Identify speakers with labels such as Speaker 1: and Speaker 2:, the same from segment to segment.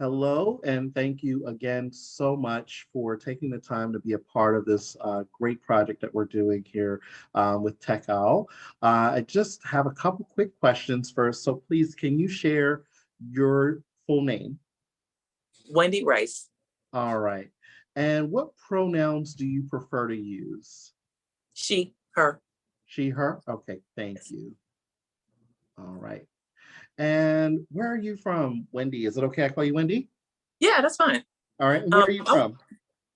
Speaker 1: Hello, and thank you again so much for taking the time to be a part of this great project that we're doing here with TechOWL. I just have a couple quick questions first. So please, can you share your full name?
Speaker 2: Wendy Rice.
Speaker 1: All right. And what pronouns do you prefer to use?
Speaker 2: She, her.
Speaker 1: She, her? Okay, thank you. All right. And where are you from, Wendy? Is it okay I call you Wendy?
Speaker 2: Yeah, that's fine.
Speaker 1: All right. And where are you
Speaker 2: I'm
Speaker 1: from?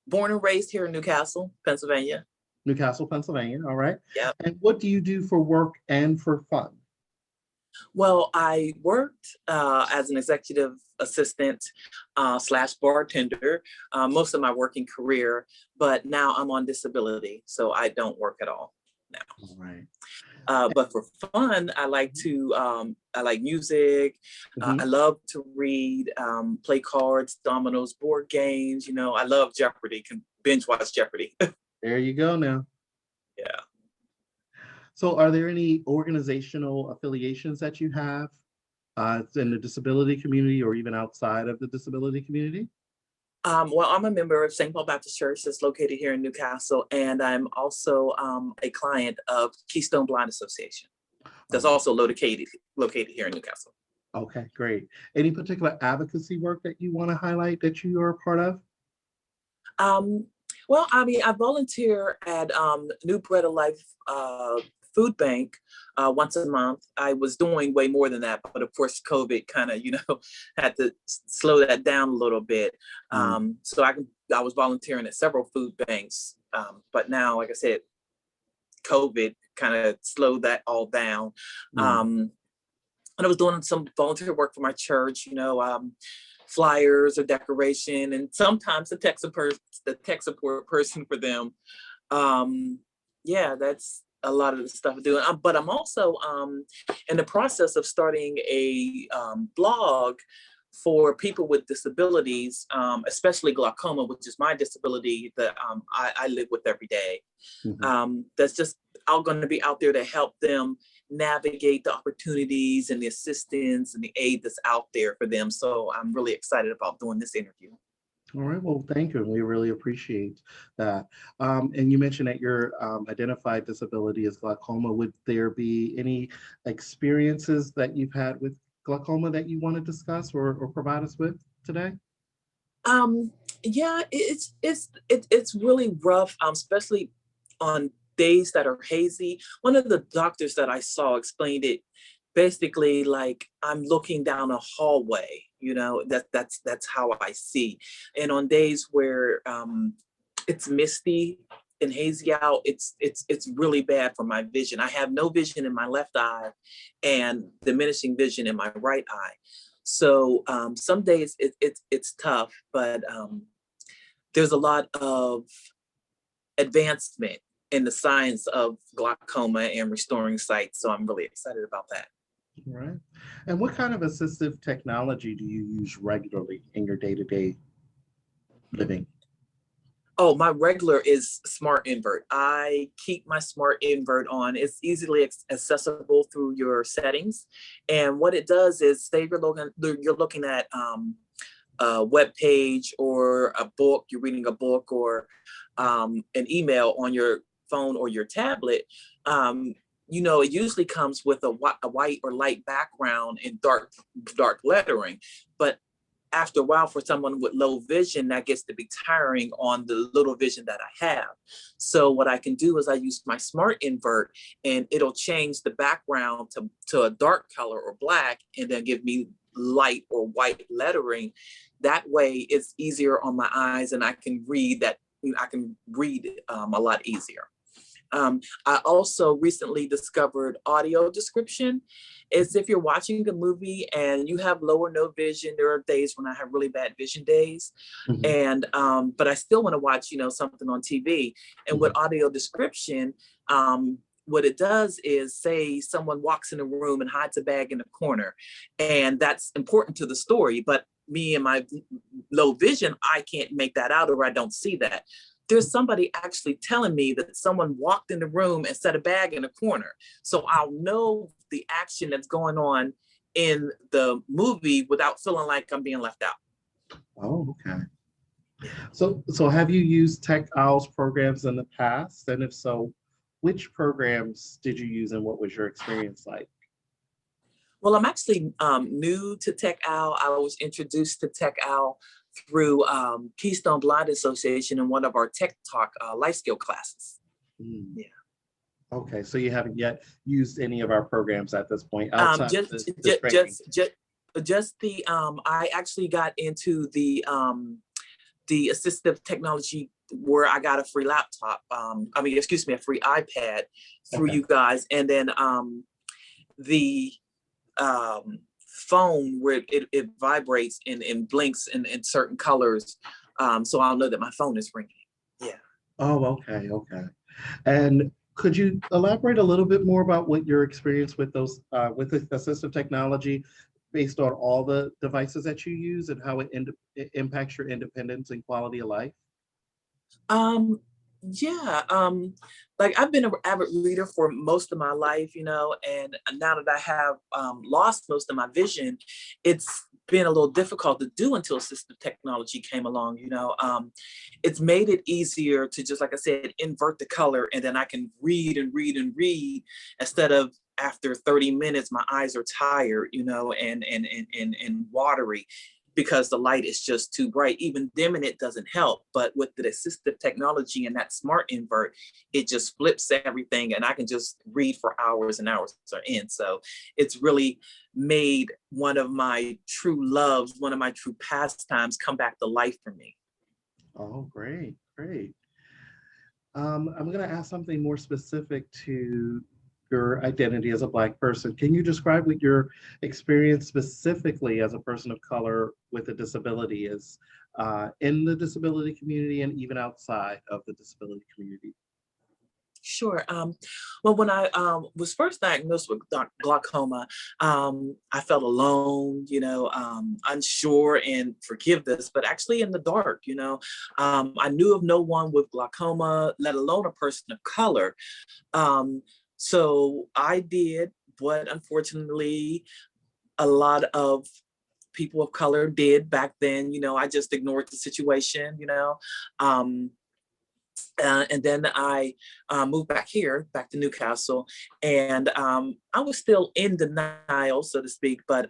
Speaker 2: born and raised here in Newcastle, Pennsylvania.
Speaker 1: Newcastle, Pennsylvania. All right.
Speaker 2: Yep.
Speaker 1: And what do you do for work and for fun?
Speaker 2: Well, I worked as an executive assistant slash bartender most of my working career, but now I'm on disability, so I don't work at all now.
Speaker 1: All right.
Speaker 2: But for fun, I like music. I
Speaker 1: Mhm.
Speaker 2: love to read, play cards, dominoes, board games. I love Jeopardy, can binge watch Jeopardy.
Speaker 1: There you go now.
Speaker 2: Yeah.
Speaker 1: So are there any organizational affiliations that you have in the disability community or even outside of the disability community?
Speaker 2: Well, I'm a member of St. Paul Baptist Church that's located here in Newcastle, and I'm also a client of Keystone Blind Association that's
Speaker 1: Oh,
Speaker 2: also located here in Newcastle.
Speaker 1: okay, great. Any particular advocacy work that you want to highlight that you are a part of?
Speaker 2: Um, well, I mean, I volunteer at New Bread of Life Food Bank once a month. I was doing way more than that, but of course, COVID kind of, had to slow that down a little bit.
Speaker 1: Mm,
Speaker 2: I was volunteering at several food banks, but now, like I said, COVID kind of slowed that all down.
Speaker 1: mm,
Speaker 2: And I was doing some volunteer work for my church, flyers or decoration, and sometimes the tech support person for them. Yeah, that's a lot of the stuff I'm doing. But I'm also in the process of starting a blog for people with disabilities, especially glaucoma, which is my disability that I live with every day.
Speaker 1: mhm.
Speaker 2: That's just going to be out there to help them navigate the opportunities and the assistance and the aid that's out there for them. So I'm really excited about doing this interview.
Speaker 1: All right, well, thank you. We really appreciate that. And you mentioned that your identified disability is glaucoma. Would there be any experiences that you've had with glaucoma that you want to discuss or provide us with today?
Speaker 2: Um, yeah, it's really rough, especially on days that are hazy. One of the doctors that I saw explained it basically like I'm looking down a hallway. That's how I see. And on days where it's misty and hazy out, it's really bad for my vision. I have no vision in my left eye and diminishing vision in my right eye. So some days it's tough, but there's a lot of advancement in the science of glaucoma and restoring sight. So I'm really excited about that.
Speaker 1: All right. And what kind of assistive technology do you use regularly in your day-to-day living?
Speaker 2: Oh, my regular is smart invert. I keep my smart invert on. It's easily accessible through your settings. And what it does is say you're looking at a web page or a book, you're reading a book or an email on your phone or your tablet. It usually comes with a white or light background and dark lettering. But after a while, for someone with low vision, that gets to be tiring on the little vision that I have. So what I can do is I use my smart invert and it'll change the background to a dark color or black and then give me light or white lettering. That way it's easier on my eyes and I can read a lot easier. I also recently discovered audio description. It's if you're watching a movie and you have low or no vision. There are days when I have really bad vision days,
Speaker 1: Mhm,
Speaker 2: and but I still want to watch, something on TV. And with
Speaker 1: mhm,
Speaker 2: audio description, what it does is say someone walks in a room and hides a bag in a corner, and that's important to the story. But me and my low vision, I can't make that out or I don't see that. There's somebody actually telling me that someone walked in the room and set a bag in a corner. So I'll know the action that's going on in the movie without feeling like I'm being left out.
Speaker 1: Oh, okay. So have you used TechOWL's programs in the past? And if so, which programs did you use and what was your experience like?
Speaker 2: Well, I'm actually new to TechOWL. I was introduced to TechOWL through Keystone Blind Association in one of our Tech Talk life skill classes.
Speaker 1: Hmm.
Speaker 2: Yeah.
Speaker 1: Okay, so you haven't yet used any of our programs at this point
Speaker 2: Um,
Speaker 1: outside of
Speaker 2: just,
Speaker 1: the
Speaker 2: just,
Speaker 1: training.
Speaker 2: just, just, just I actually got into the assistive technology where I got a free laptop. Excuse me, a free iPad through
Speaker 1: Okay.
Speaker 2: you guys, and then the phone where it vibrates and blinks in certain colors, so I'll know that my phone is ringing. Yeah.
Speaker 1: Oh, okay, okay. And could you elaborate a little bit more about what your experience with those with the assistive technology based on all the devices that you use and how it impacts your independence and quality of life?
Speaker 2: Um, yeah, like I've been an avid reader for most of my life, and now that I have lost most of my vision, it's been a little difficult to do until assistive technology came along. It's made it easier to just, like I said, invert the color, and then I can read and read and read instead of after 30 minutes my eyes are tired, and watery because the light is just too bright. Even dimming it doesn't help. But with the assistive technology and that smart invert, it just flips everything and I can just read for hours and hours are in. So it's really made one of my true loves, one of my true pastimes come back to life for me.
Speaker 1: Oh, great, great. I'm going to ask something more specific to your identity as a Black person. Can you describe what your experience specifically as a person of color with a disability is in the disability community and even outside of the disability community?
Speaker 2: Sure. Well, when I was first diagnosed with glaucoma, I felt alone, unsure, and forgive this, but actually in the dark. I knew of no one with glaucoma, let alone a person of color. Um, so I did what unfortunately a lot of people of color did back then. I just ignored the situation. Um, and then I moved back here, back to Newcastle, and I was still in denial, so to speak. But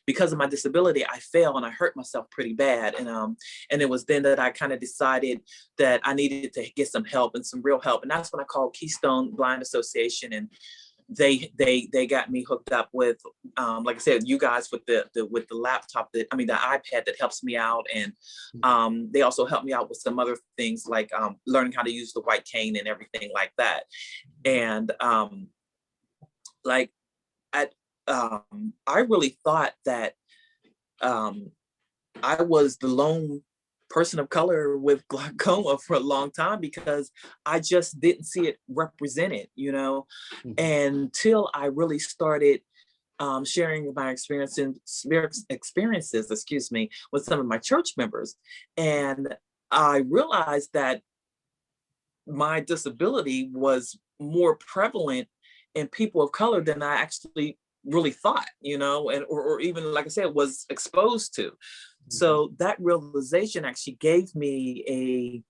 Speaker 2: because of my disability, I fell and I hurt myself pretty bad, and it was then that I kind of decided that I needed to get some help and some real help, and that's when I called Keystone Blind Association, and they got me hooked up with like I said, you guys with the laptop the iPad that helps me out, and they also helped me out with some other things like learning how to use the white cane and everything like that. And like I I really thought that um I was the lone person of color with glaucoma for a long time because I just didn't see it represented,
Speaker 1: Mhm.
Speaker 2: until I really started sharing my experiences, excuse me, with some of my church members. And I realized that my disability was more prevalent in people of color than I actually really thought, or even, like I said, was exposed to.
Speaker 1: Mhm.
Speaker 2: So that realization actually gave me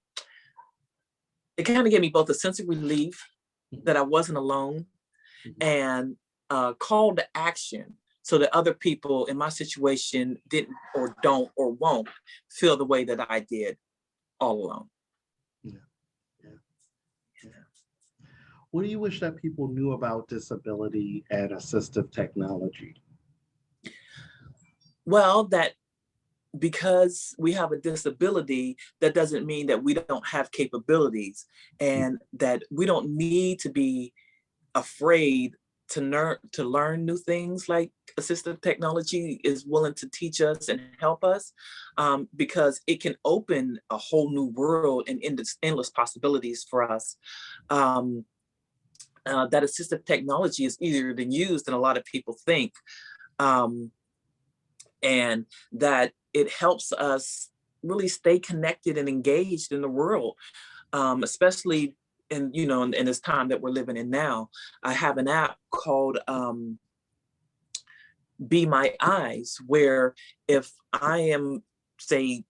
Speaker 2: it kind of gave me both a sense of relief
Speaker 1: Mhm.
Speaker 2: that I wasn't alone
Speaker 1: Mhm.
Speaker 2: and a call to action so that other people in my situation didn't or don't or won't feel the way that I did all alone.
Speaker 1: Yeah, yeah, yeah. What do you wish that people knew about disability and assistive technology?
Speaker 2: Well, that because we have a disability, that doesn't mean that we don't have capabilities and that we don't need to be afraid to learn new things like assistive technology is willing to teach us and help us, because it can open a whole new world and endless possibilities for us. Um, that assistive technology is easier to use than a lot of people think, um, and that it helps us really stay connected and engaged in the world, especially in this time that we're living in now. I have an app called Be My Eyes, where if I am say,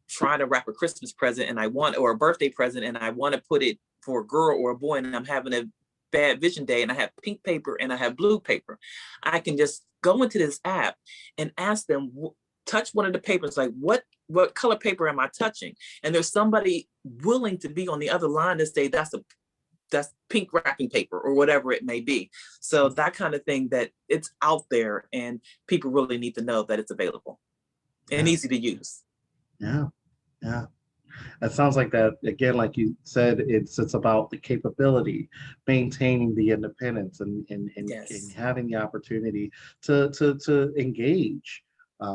Speaker 2: trying to wrap a Christmas present and or a birthday present, and I want to put it for a girl or a boy, and I'm having a bad vision day and I have pink paper and I have blue paper, I can just go into this app and ask them, touch one of the papers, like what color paper am I touching? And there's somebody willing to be on the other line to say that's pink wrapping paper or whatever it may be. So that kind of thing, that it's out there and people really need to know that it's available and easy to use.
Speaker 1: Yeah. It sounds like that, again, like you said, it's about the capability, maintaining the independence, and having the opportunity to engage.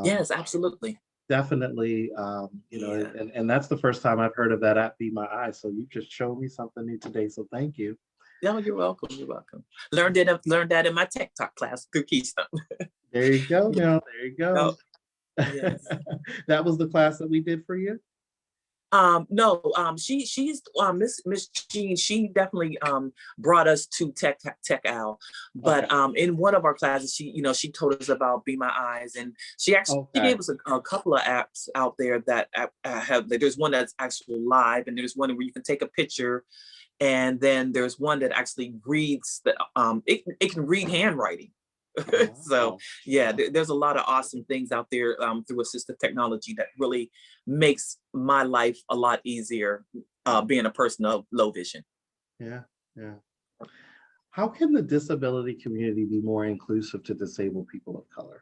Speaker 2: Yes, absolutely.
Speaker 1: Definitely, and that's the first time I've heard of that app, Be My Eyes. So you just showed me something new today. So thank you.
Speaker 2: No, you're welcome. You're welcome. Learned that in my Tech Talk class through Keystone.
Speaker 1: There you go. Now, there you go.
Speaker 2: Oh, yes.
Speaker 1: That was the class that we did for you.
Speaker 2: No, she's Miss Jean. She definitely brought us to TechOWL, but in one of our classes, she told us about Be My Eyes, and she actually gave us a couple of apps out there that have. There's one that's actually live, and there's one where you can take a picture, and then there's one that actually reads the it can read handwriting. So yeah, there's a lot of awesome things out there through assistive technology that really makes my life a lot easier, being a person of low vision.
Speaker 1: Yeah. How can the disability community be more inclusive to disabled people of color?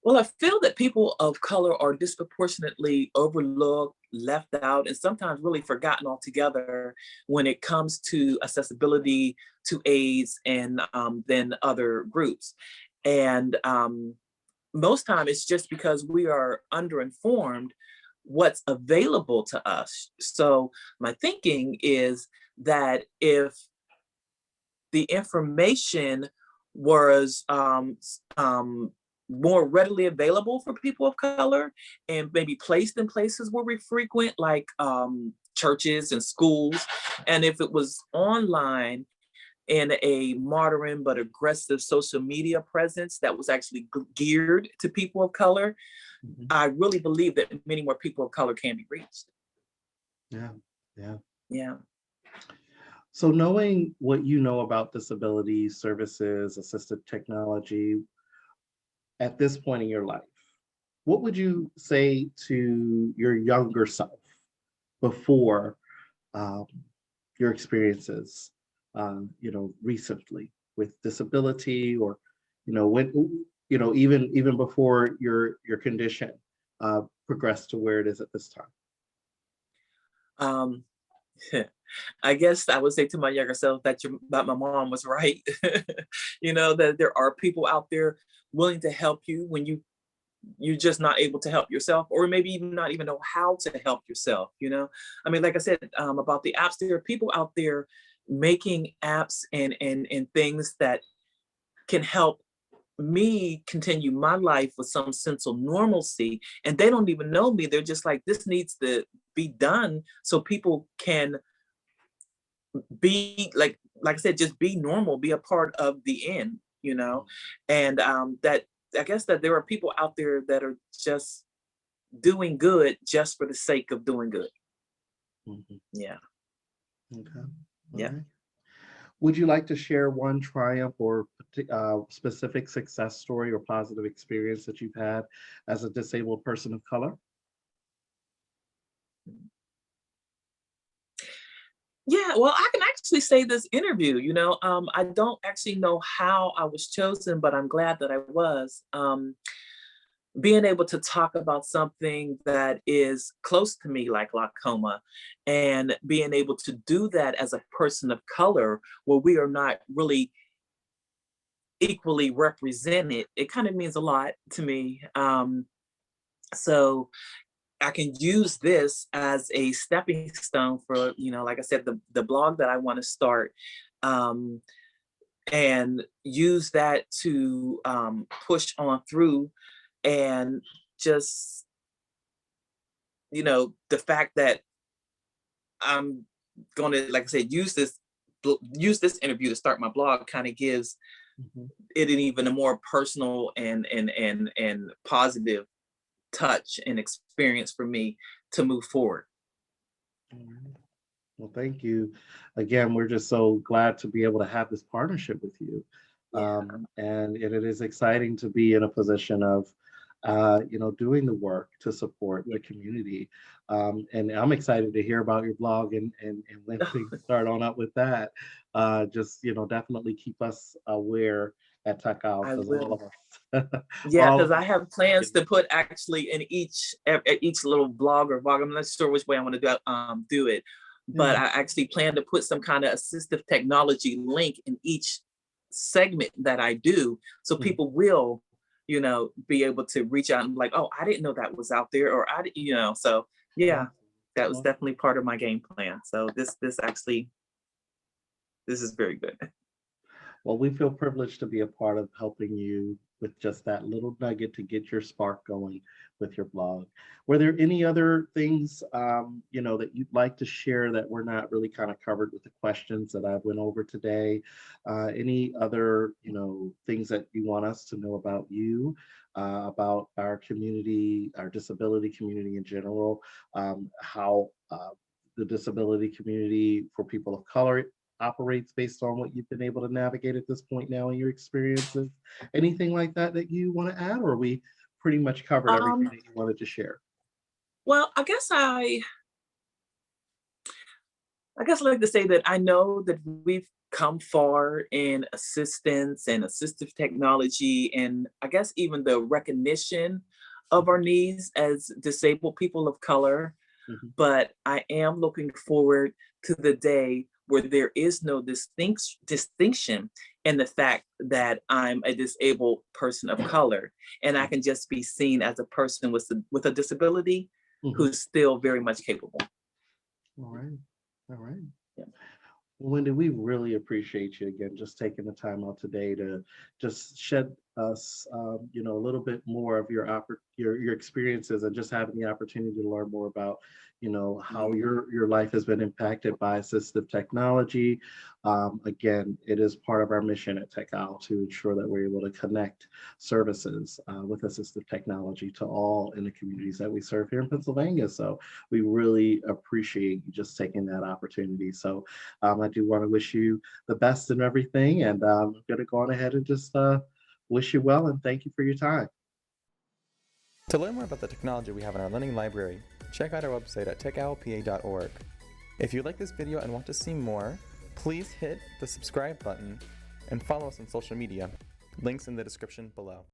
Speaker 2: Well, I feel that people of color are disproportionately overlooked, left out, and sometimes really forgotten altogether when it comes to accessibility to AIDS and then other groups. And most time it's just because we are underinformed what's available to us. So my thinking is that if the information was more readily available for people of color and maybe placed in places where we frequent, like churches and schools, and if it was online in a modern but aggressive social media presence that was actually geared to people of color, I really believe that many more people of color can be reached. Yeah.
Speaker 1: So knowing what you know about disability services, assistive technology, at this point in your life, what would you say to your younger self before your experiences, recently with disability, or, when, even before your condition progressed to where it is at this
Speaker 2: time? I guess I would say to my younger self that my mom was right. That there are people out there willing to help you when you're just not able to help yourself, or maybe even not even know how to help yourself. I mean, like I said, about the apps, there are people out there making apps and things that can help me continue my life with some sense of normalcy, and they don't even know me. They're just like, this needs to be done so people can be like I said, just be normal, be a part of the end, and that I guess that there are people out there that are just doing good just for the sake of doing good. Yeah.
Speaker 1: Okay.
Speaker 2: Yeah.
Speaker 1: Right. Would you like to share one triumph or specific success story or positive experience that you've had as a disabled person of color?
Speaker 2: Yeah, well, I can actually say this interview, I don't actually know how I was chosen, but I'm glad that I was. Being able to talk about something that is close to me, like glaucoma, and being able to do that as a person of color, where we are not really equally represented, it kind of means a lot to me. So I can use this as a stepping stone for, like I said, the blog that I want to start, and use that to push on through, and just, the fact that I'm going to, like I said, use this interview to start my blog kind of gives
Speaker 1: Mhm.
Speaker 2: it in even a more personal and positive touch and experience for me to move forward.
Speaker 1: All right. Well, thank you. Again, we're just so glad to be able to have this partnership with you.
Speaker 2: Yeah.
Speaker 1: And it is exciting to be in a position of, doing the work to support
Speaker 2: Yeah.
Speaker 1: the community. And I'm excited to hear about your blog and when things start on up with that. Just, definitely keep us aware at TechOWL
Speaker 2: I
Speaker 1: because all
Speaker 2: will.
Speaker 1: of us,
Speaker 2: Yeah,
Speaker 1: all
Speaker 2: because
Speaker 1: of
Speaker 2: I
Speaker 1: us,
Speaker 2: have plans to put actually in each little blog or vlog. I'm not sure which way I want to do it, but
Speaker 1: yeah.
Speaker 2: I actually plan to put some kind of assistive technology link in each segment that I do, so
Speaker 1: Mhm.
Speaker 2: people will, be able to reach out and be like, oh, I didn't know that was out there, or So yeah,
Speaker 1: Awesome.
Speaker 2: that was
Speaker 1: Awesome.
Speaker 2: definitely part of my game plan. So this is very good.
Speaker 1: Well, we feel privileged to be a part of helping you with just that little nugget to get your spark going with your blog. Were there any other things, that you'd like to share that were not really kind of covered with the questions that I went over today? Any other, things that you want us to know about you, about our community, our disability community in general, how the disability community for people of color operates based on what you've been able to navigate at this point now in your experiences. Anything like that that you want to add, or we pretty much covered everything
Speaker 2: Um,
Speaker 1: that you wanted to share?
Speaker 2: well, I guess I'd like to say that I know that we've come far in assistance and assistive technology, and I guess even the recognition of our needs as disabled people of color.
Speaker 1: Mhm.
Speaker 2: But I am looking forward to the day where there is no distinction in the fact that I'm a disabled person of color, and I
Speaker 1: Mhm.
Speaker 2: can just be seen as a person with a disability
Speaker 1: Mhm.
Speaker 2: who's still very much capable.
Speaker 1: All right. All right.
Speaker 2: Yeah.
Speaker 1: Well, Wendy, we really appreciate you again just taking the time out today to just shed us, a little bit more of your experiences and just having the opportunity to learn more about, how
Speaker 2: Yeah.
Speaker 1: your life has been impacted by assistive technology. Again, it is part of our mission at TechOwl to ensure that we're able to connect services with assistive technology to all in the communities that we serve here in Pennsylvania. So we really appreciate you just taking that opportunity. So I do want to wish you the best in everything, and I'm going to go on ahead and just wish you well and thank you for your time.
Speaker 3: To learn more about the technology we have in our learning library, check out our website at techowlpa.org. If you like this video and want to see more, please hit the subscribe button and follow us on social media. Links in the description below.